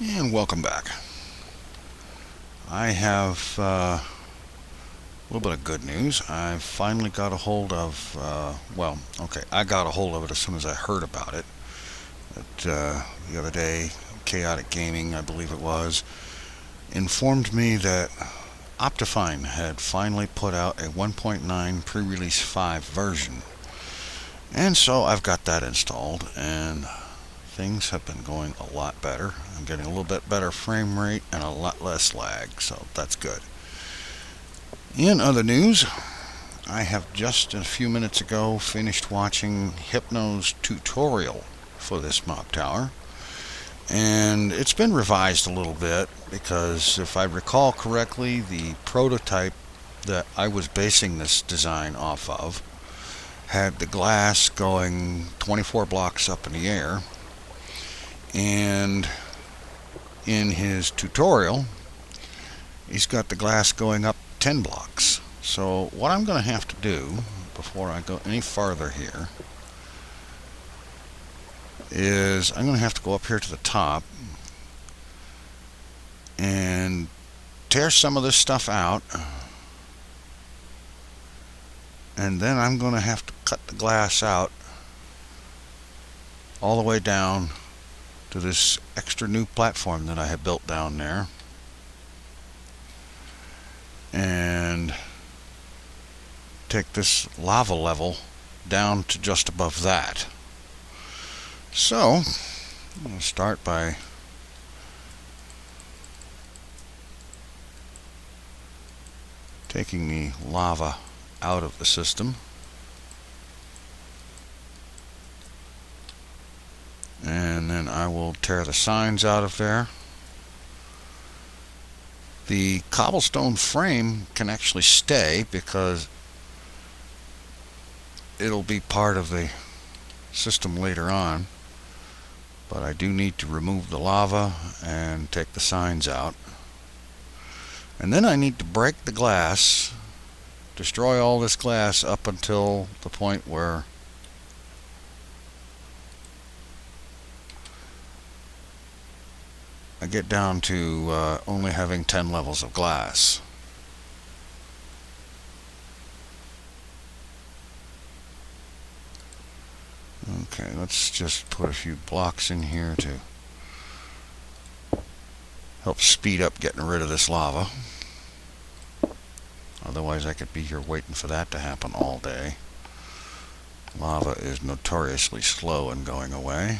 And welcome back. I have a little bit of good news. I finally got a hold of, I got a hold of it as soon as I heard about it. The other day, Chaotic Gaming, I believe it was, informed me that Optifine had finally put out a 1.9 pre-release 5 version. And so I've got that installed, and things have been going a lot better. I'm getting a little bit better frame rate and a lot less lag, so that's good. In other news, I have just a few minutes ago finished watching Hypno's tutorial for this mock tower, and it's been revised a little bit because if I recall correctly, the prototype that I was basing this design off of had the glass going 24 blocks up in the air, and in his tutorial he's got the glass going up 10 blocks. So what I'm going to have to do before I go any farther here is I'm going to have to go up here to the top and tear some of this stuff out, and then I'm going to have to cut the glass out all the way down to this extra new platform that I have built down there, and take this lava level down to just above that. So I'm going to start by taking the lava out of the system, and then I will tear the signs out of there. The cobblestone frame can actually stay because it'll be part of the system later on, but I do need to remove the lava and take the signs out. And then I need to break the glass, destroy all this glass up until the point where I get down to only having 10 levels of glass. Okay, let's just put a few blocks in here to help speed up getting rid of this lava. Otherwise I could be here waiting for that to happen all day. Lava is notoriously slow in going away.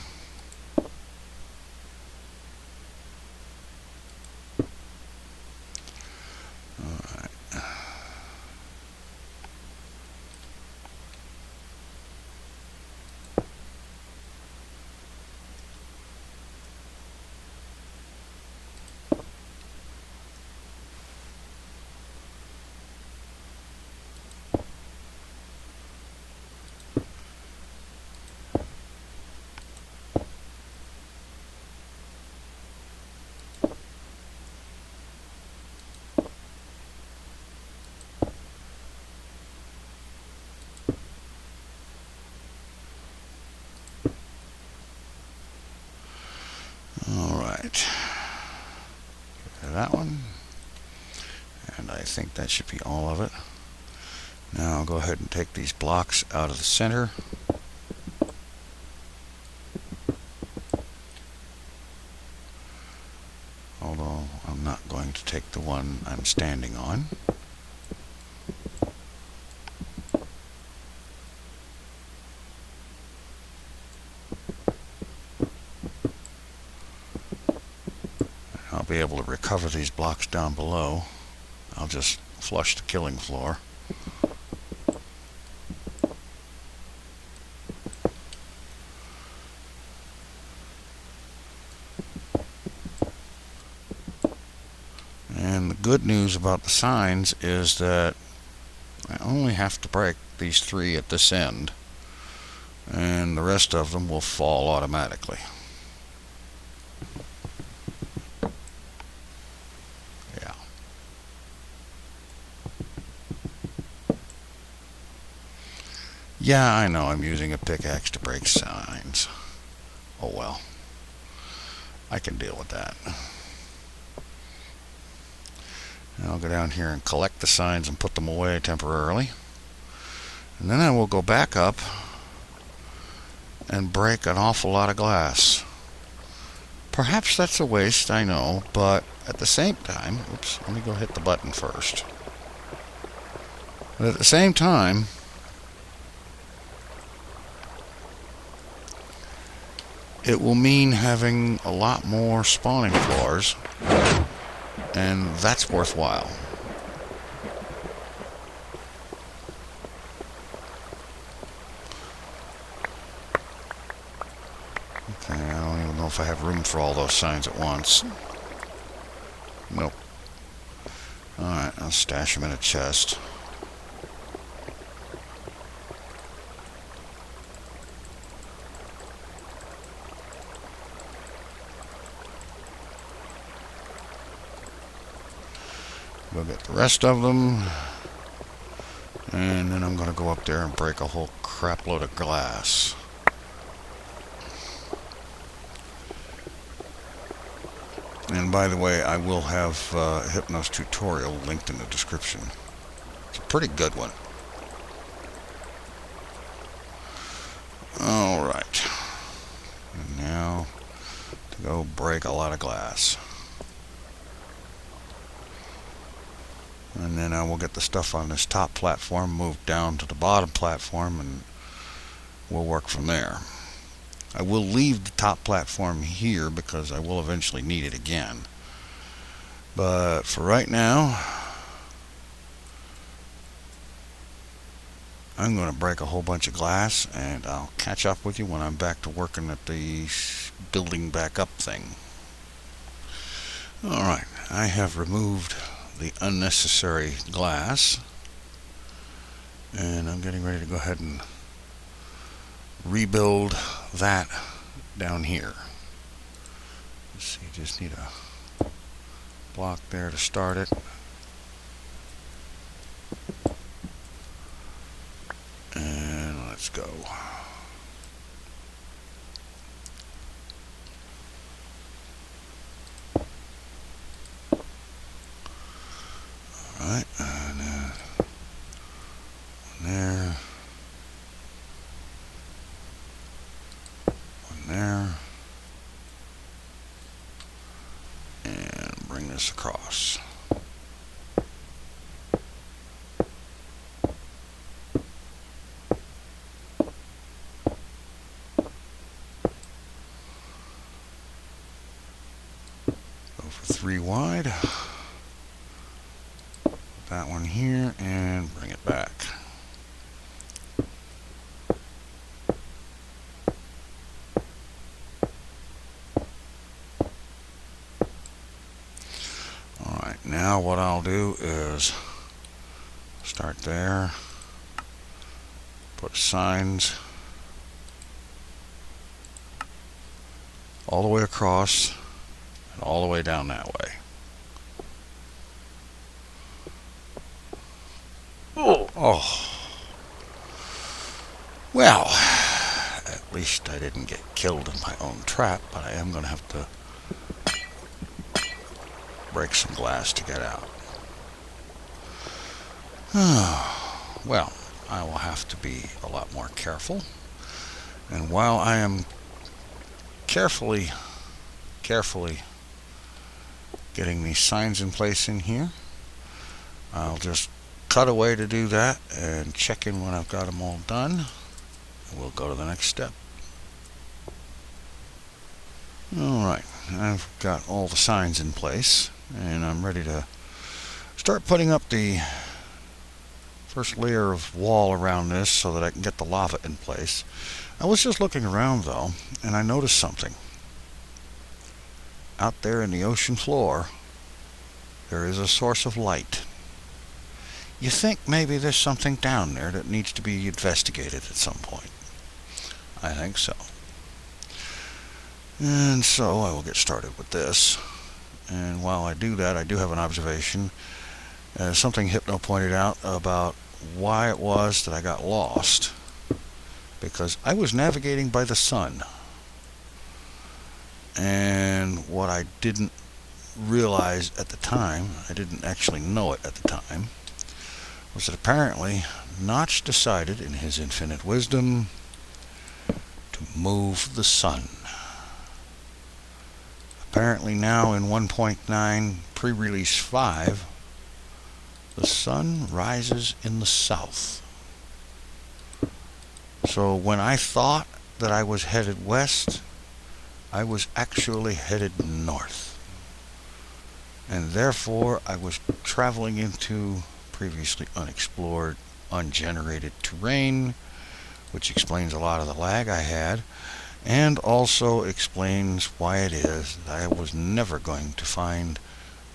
Alright, that one, and I think that should be all of it. Now I'll go ahead and take these blocks out of the center. Although I'm not going to take the one I'm standing on. I'll be able to recover these blocks down below. I'll just flush the killing floor. And the good news about the signs is that I only have to break these 3 at this end, and the rest of them will fall automatically. Yeah. Yeah, I know I'm using a pickaxe to break signs. Oh well. I can deal with that. And I'll go down here and collect the signs and put them away temporarily. And then I will go back up and break an awful lot of glass. Perhaps that's a waste, I know, but at the same time, oops, let me go hit the button first. But at the same time, it will mean having a lot more spawning floors, and that's worthwhile. Okay, I don't even know if I have room for all those signs at once. Nope. Alright, I'll stash them in a chest. Go get the rest of them, and then I'm going to go up there and break a whole crap load of glass. And by the way, I will have Hypno's tutorial linked in the description. It's a pretty good one. Alright. And now to go break a lot of glass. And then I will get the stuff on this top platform moved down to the bottom platform, and we'll work from there. I will leave the top platform here because I will eventually need it again. But for right now, I'm going to break a whole bunch of glass, and I'll catch up with you when I'm back to working at the building back up thing. Alright, I have removed the unnecessary glass, and I'm getting ready to go ahead and rebuild that down here. Let's see, just need a block there to start it. And let's go. Alright, and one there. One there. And bring this across. Go for 3 wide. That one here and bring it back. Alright, now what I'll do is start there, put signs all the way across and all the way down that way. Oh, well, at least I didn't get killed in my own trap, but I am going to have to break some glass to get out. Well, I will have to be a lot more careful, and while I am carefully getting these signs in place in here, I'll just cut away to do that and check in when I've got them all done, and we'll go to the next step. Alright, I've got all the signs in place, and I'm ready to start putting up the first layer of wall around this so that I can get the lava in place. I was just looking around though, and I noticed something. Out there in the ocean floor, there is a source of light. You think maybe there's something down there that needs to be investigated at some point. I think so. And so I will get started with this. And while I do that, I do have an observation. Something Hypno pointed out about why it was that I got lost. Because I was navigating by the sun. And what I didn't realize at the time, I didn't actually know it at the time, was that apparently Notch decided in his infinite wisdom to move the sun. Apparently now in 1.9 pre-release 5, the sun rises in the south. So when I thought that I was headed west, I was actually headed north. And therefore I was traveling into previously unexplored, ungenerated terrain, which explains a lot of the lag I had, and also explains why it is that I was never going to find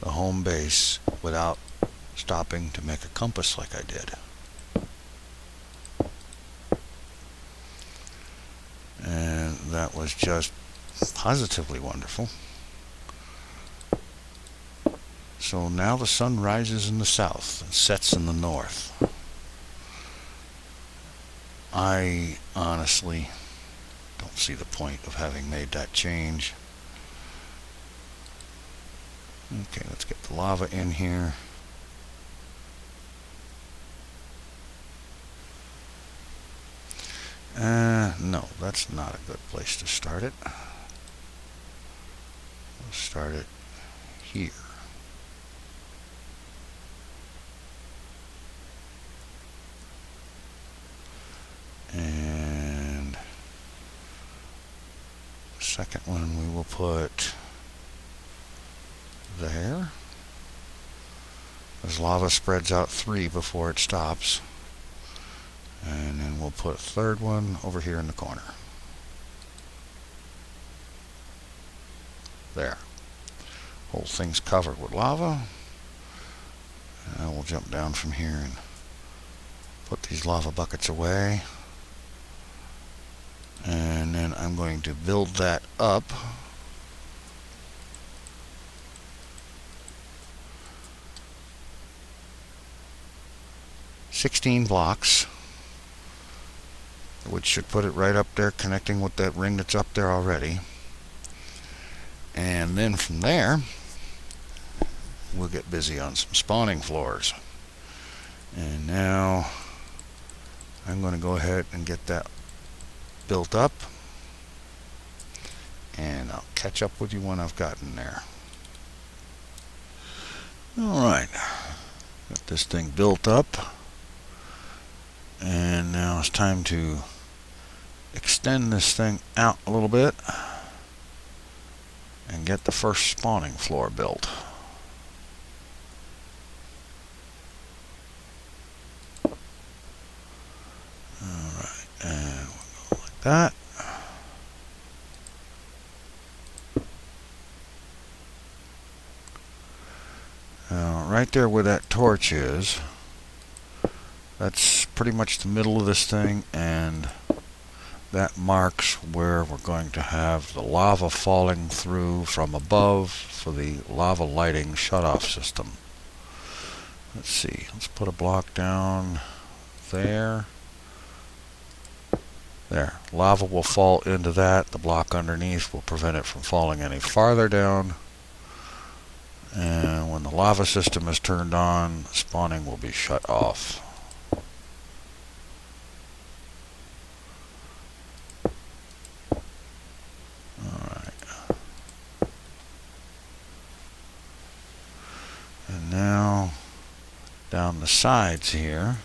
the home base without stopping to make a compass like I did. And that was just positively wonderful. So now the sun rises in the south and sets in the north. I honestly don't see the point of having made that change. Okay, let's get the lava in here. No, that's not a good place to start it. We'll start it here. And the second one we will put there. As lava spreads out 3 before it stops. And then we'll put a third one over here in the corner. There. Whole thing's covered with lava. And we'll jump down from here and put these lava buckets away. And then I'm going to build that up. $16 blocks, which should put it right up there, connecting with that ring that's up there already. And then from there, we'll get busy on some spawning floors. And now I'm going to go ahead and get that built up, and I'll catch up with you when I've gotten there. Alright, got this thing built up, and now it's time to extend this thing out a little bit and get the first spawning floor built. Alright, and we'll go like that. Now, right there where that torch is, that's pretty much the middle of this thing, and that marks where we're going to have the lava falling through from above for the lava lighting shutoff system. Let's see, let's put a block down there. There, lava will fall into that. The block underneath will prevent it from falling any farther down. And when the lava system is turned on, spawning will be shut off. Alright. And now, down the sides here,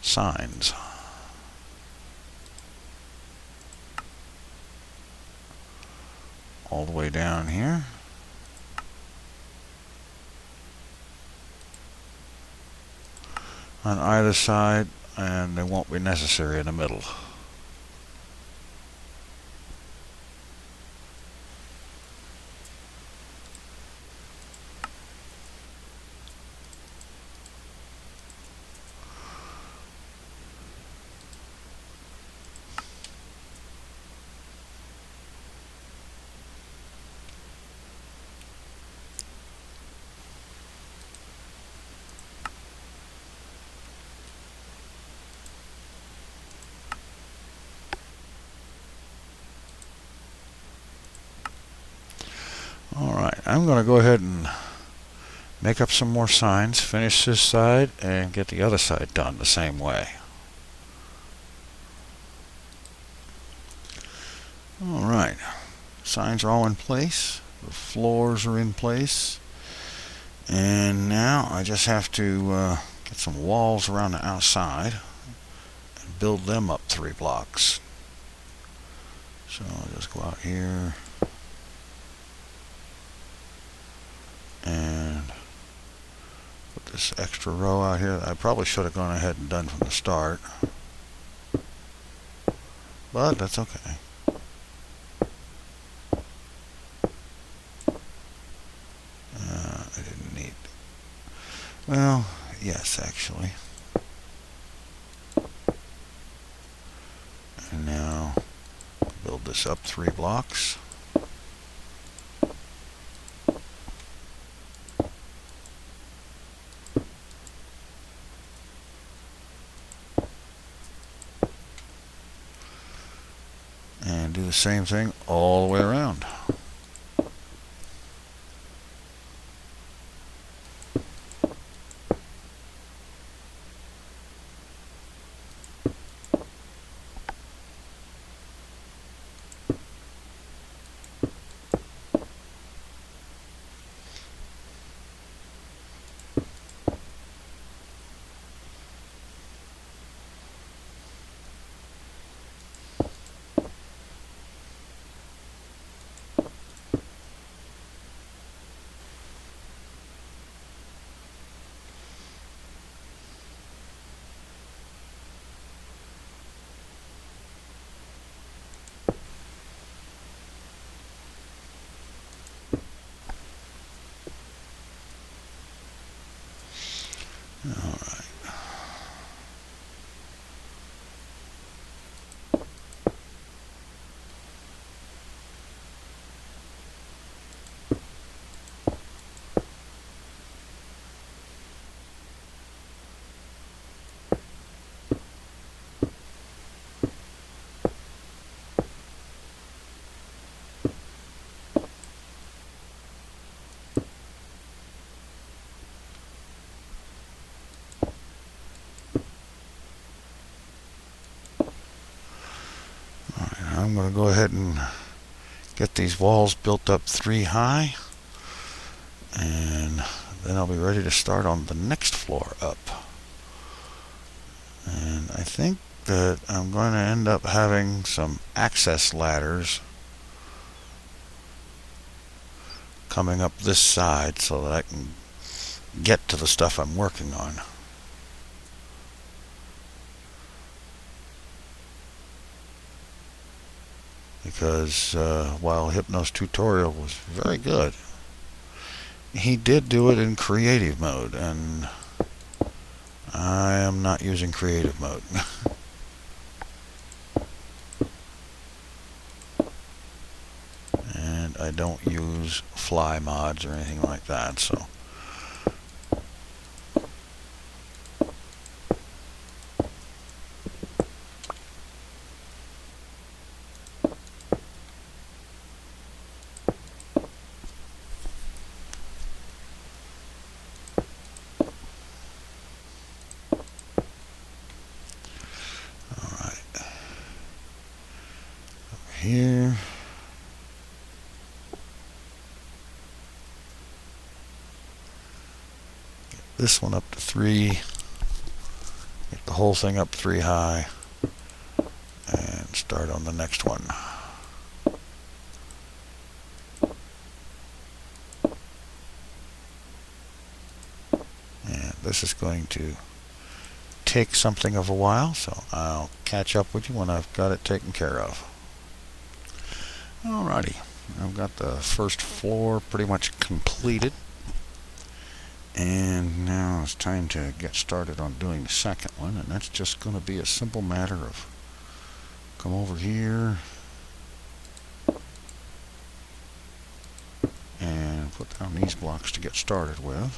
signs. All the way down here. On either side, and they won't be necessary in the middle. Alright, I'm going to go ahead and make up some more signs, finish this side, and get the other side done the same way. Alright, signs are all in place, the floors are in place, and now I just have to get some walls around the outside and build them up 3 blocks. So I'll just go out here and put this extra row out here. I probably should have gone ahead and done from the start, but that's okay. I didn't need, well, yes, actually. And now build this up 3 blocks. And do the same thing all the way around. Alright. I'm going to go ahead and get these walls built up 3 high, and then I'll be ready to start on the next floor up. And I think that I'm going to end up having some access ladders coming up this side so that I can get to the stuff I'm working on. Because while Hypno's tutorial was very good, he did do it in creative mode, and I am not using creative mode. And I don't use fly mods or anything like that, so here. Get this one up to 3. Get the whole thing up 3 high. And start on the next one. And this is going to take something of a while, so I'll catch up with you when I've got it taken care of. Alrighty, I've got the first floor pretty much completed, and now it's time to get started on doing the second one, and that's just going to be a simple matter of come over here and put down these blocks to get started with.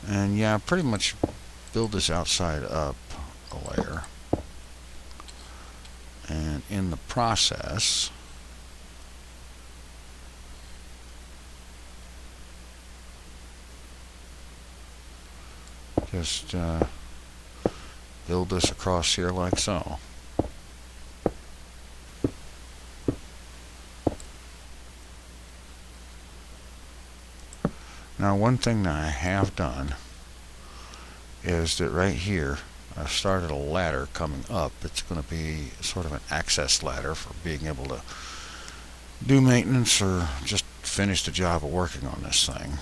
And yeah, pretty much build this outside up a layer, and in the process, just build this across here like so. Now, one thing that I have done is that right here I've started a ladder coming up. It's going to be sort of an access ladder for being able to do maintenance or just finish the job of working on this thing.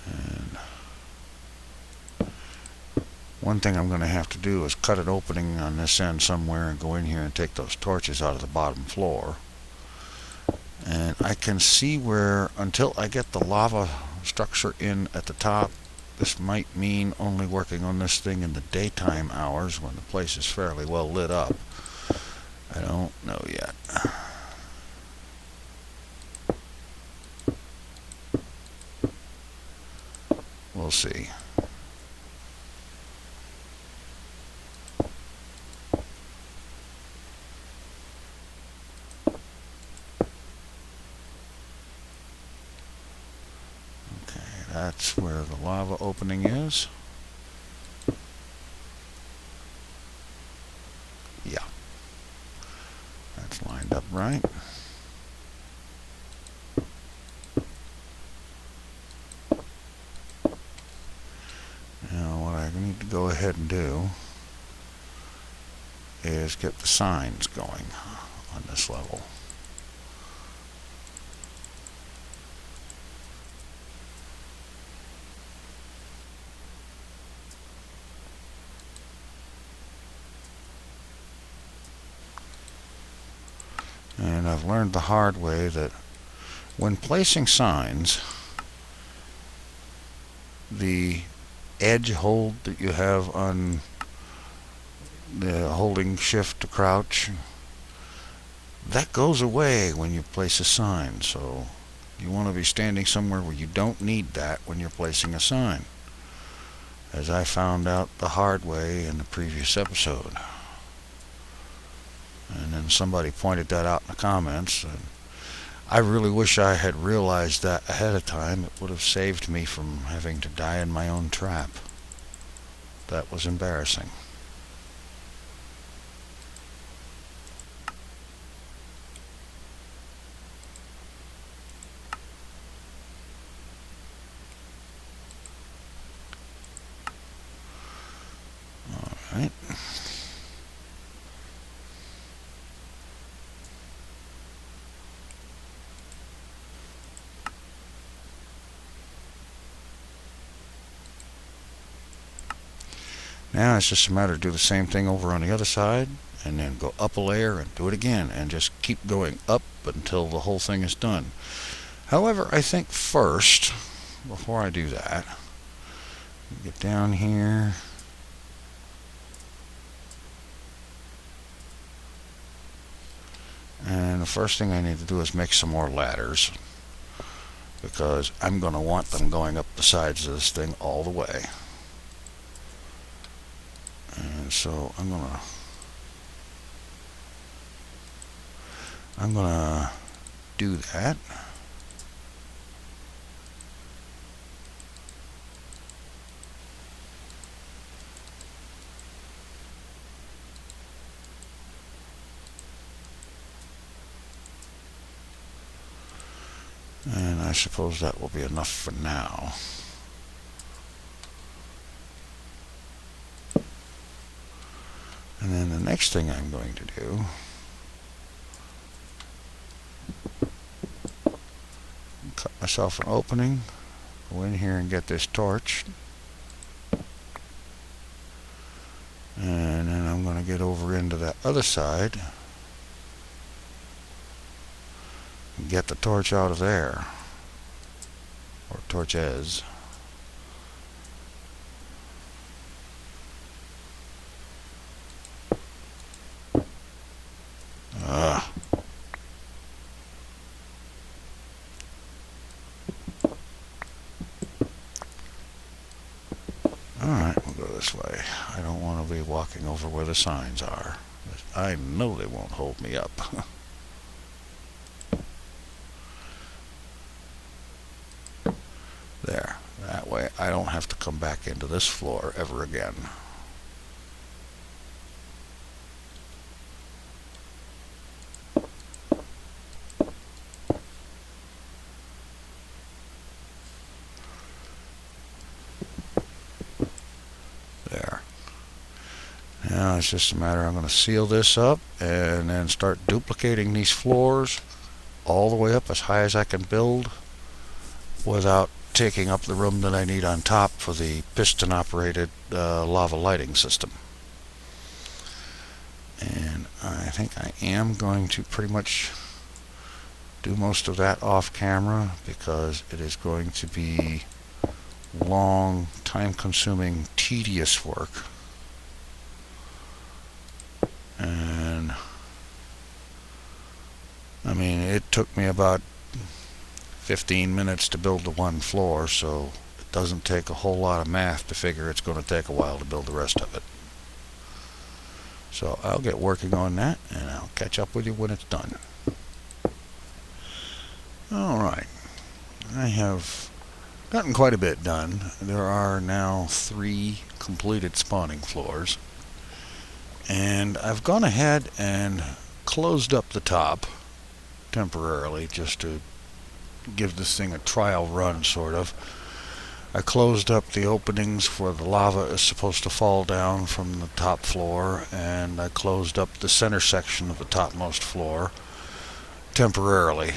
And one thing I'm going to have to do is cut an opening on this end somewhere and go in here and take those torches out of the bottom floor. And I can see where, until I get the lava structure in at the top, this might mean only working on this thing in the daytime hours when the place is fairly well lit up. I don't know yet. We'll see. That's where the lava opening is. Yeah. That's lined up right. Now what I need to go ahead and do is get the signs going on this level. And I've learned the hard way that when placing signs, the edge hold that you have on the holding shift to crouch, that goes away when you place a sign. So you want to be standing somewhere where you don't need that when you're placing a sign, as I found out the hard way in the previous episode. And then somebody pointed that out in the comments, and I really wish I had realized that ahead of time. It would have saved me from having to die in my own trap. That was embarrassing. All right. Now it's just a matter to do the same thing over on the other side, and then go up a layer and do it again, and just keep going up until the whole thing is done. However, I think first, before I do that, get down here, and the first thing I need to do is make some more ladders, because I'm going to want them going up the sides of this thing all the way. And so I'm gonna do that. And I suppose that will be enough for now. And then the next thing I'm going to do, cut myself an opening, go in here and get this torch, and then I'm going to get over into that other side and get the torch out of there, or torches. this way. I don't want to be walking over where the signs are. I know they won't hold me up. There. That way I don't have to come back into this floor ever again. There. Now it's just a matter, I'm going to seal this up and then start duplicating these floors all the way up as high as I can build without taking up the room that I need on top for the piston operated lava lighting system. And I think I am going to pretty much do most of that off camera because it is going to be long, time consuming, tedious work. And I mean, it took me about 15 minutes to build the one floor, so it doesn't take a whole lot of math to figure it's going to take a while to build the rest of it. So I'll get working on that and I'll catch up with you when it's done. Alright, I have gotten quite a bit done. There are now 3 completed spawning floors, and I've gone ahead and closed up the top temporarily just to give this thing a trial run, sort of. I closed up the openings where the lava is supposed to fall down from the top floor, and I closed up the center section of the topmost floor temporarily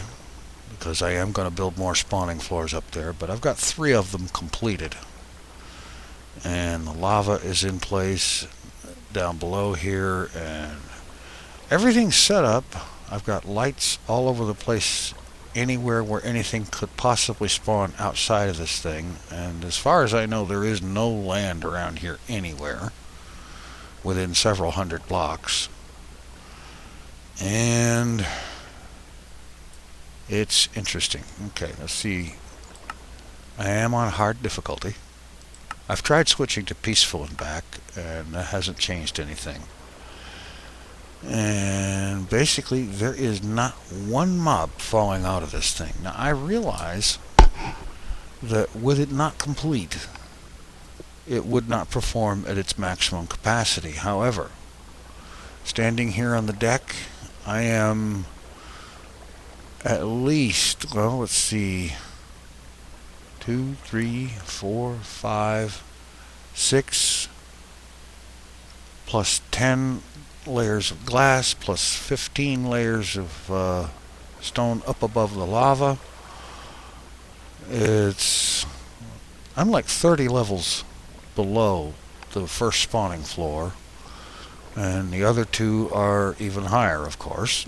because I am going to build more spawning floors up there, but I've got 3 of them completed, and the lava is in place down below here, and everything's set up. I've got lights all over the place anywhere where anything could possibly spawn outside of this thing, and as far as I know there is no land around here anywhere within several hundred blocks, and it's interesting. Okay, let's see. I am on hard difficulty. I've tried switching to peaceful and back, and that hasn't changed anything. And basically there is not one mob falling out of this thing. Now I realize that with it not complete, it would not perform at its maximum capacity. However, standing here on the deck, I am at least, well, let's see, 2, 3, 4, 5, 6 plus 10 layers of glass plus 15 layers of stone up above the lava. I'm like 30 levels below the first spawning floor, and the other 2 are even higher, of course,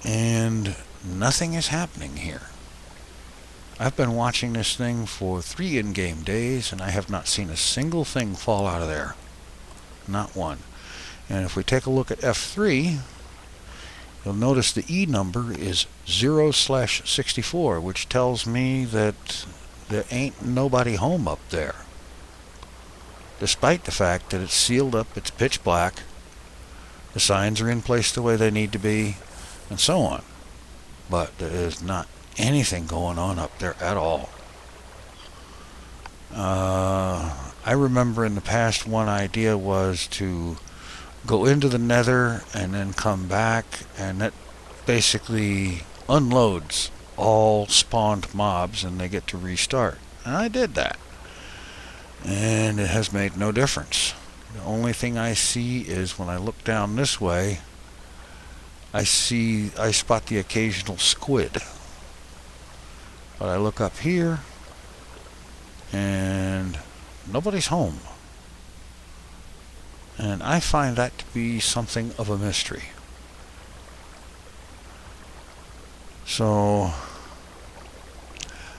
and nothing is happening here. I've been watching this thing for 3 in-game days, and I have not seen a single thing fall out of there. Not one. And if we take a look at F3, you'll notice the E number is 0/64, which tells me that there ain't nobody home up there. Despite the fact that it's sealed up, it's pitch black, the signs are in place the way they need to be, and so on. But there is not anything going on up there at all. I remember in the past one idea was to go into the nether and then come back, and that basically unloads all spawned mobs and they get to restart. And I did that, and it has made no difference. The only thing I see is when I look down this way, I spot the occasional squid. But I look up here and nobody's home. And I find that to be something of a mystery. So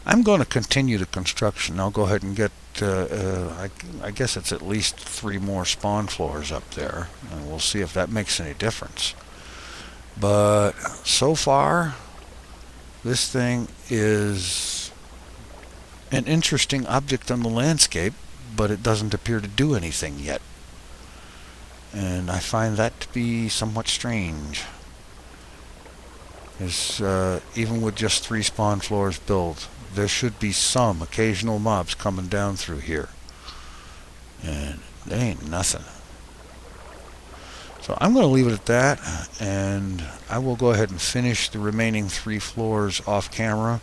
I'm going to continue the construction. I'll go ahead and get, I guess it's at least 3 more spawn floors up there, and we'll see if that makes any difference. But so far, this thing is an interesting object on the landscape, but it doesn't appear to do anything yet. And I find that to be somewhat strange. Even with just 3 spawn floors built, there should be some occasional mobs coming down through here. And there ain't nothing. So I'm going to leave it at that, and I will go ahead and finish the remaining 3 floors off camera,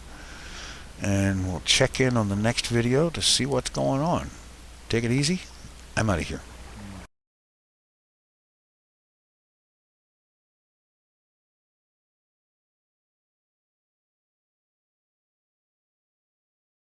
and we'll check in on the next video to see what's going on. Take it easy. I'm out of here.